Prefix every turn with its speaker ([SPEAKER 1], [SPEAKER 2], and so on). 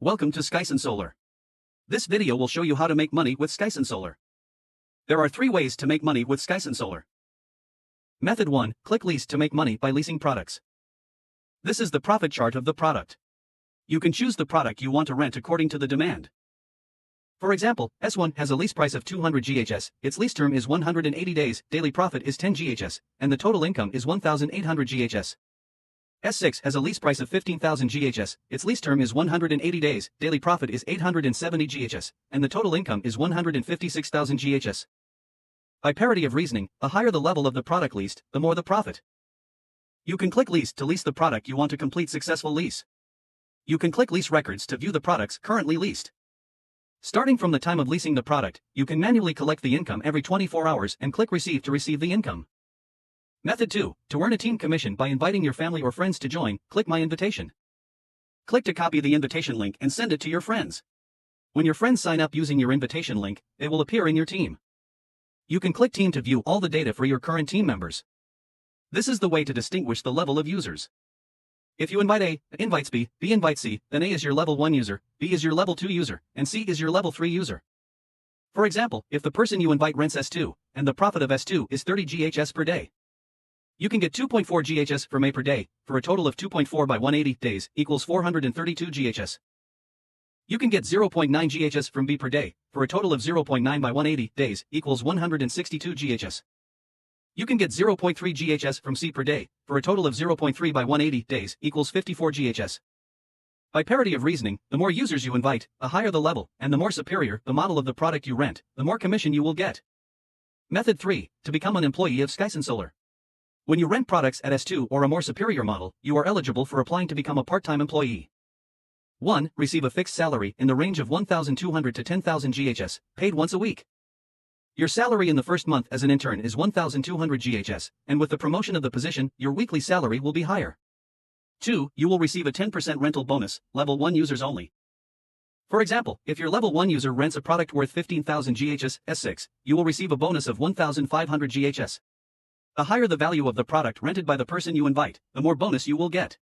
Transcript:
[SPEAKER 1] Welcome to Skyson Solar. This video will show you how to make money with Skyson Solar. There are 3 ways to make money with Skyson Solar. Method 1, click lease to make money by leasing products. This is the profit chart of the product. You can choose the product you want to rent according to the demand. For example, S1 has a lease price of 200 GHS, its lease term is 180 days, daily profit is 10 GHS, and the total income is 1,800 GHS. S6 has a lease price of 15,000 GHS, its lease term is 180 days, daily profit is 870 GHS, and the total income is 156,000 GHS. By parity of reasoning, the higher the level of the product leased, the more the profit. You can click lease to lease the product you want to complete successful lease. You can click lease records to view the products currently leased. Starting from the time of leasing the product, you can manually collect the income every 24 hours and click receive to receive the income. Method 2, to earn a team commission by inviting your family or friends to join, click My Invitation. Click to copy the invitation link and send it to your friends. When your friends sign up using your invitation link, it will appear in your team. You can click Team to view all the data for your current team members. This is the way to distinguish the level of users. If you invite A, invites B invites C, then A is your level 1 user, B is your level 2 user, and C is your level 3 user. For example, if the person you invite rents S2, and the profit of S2 is 30 GHS per day, you can get 2.4 GHS from A per day, for a total of 2.4 by 180 days, equals 432 GHS. You can get 0.9 GHS from B per day, for a total of 0.9 by 180 days, equals 162 GHS. You can get 0.3 GHS from C per day, for a total of 0.3 by 180 days, equals 54 GHS. By parity of reasoning, the more users you invite, the higher the level, and the more superior the model of the product you rent, the more commission you will get. Method 3, to become an employee of Skyson Solar. When you rent products at S2 or a more superior model, you are eligible for applying to become a part-time employee. 1. Receive a fixed salary in the range of 1,200 to 10,000 GHS, paid once a week. Your salary in the first month as an intern is 1,200 GHS, and with the promotion of the position, your weekly salary will be higher. 2. You will receive a 10% rental bonus, level 1 users only. For example, if your level 1 user rents a product worth 15,000 GHS, S6, you will receive a bonus of 1,500 GHS. The higher the value of the product rented by the person you invite, the more bonus you will get.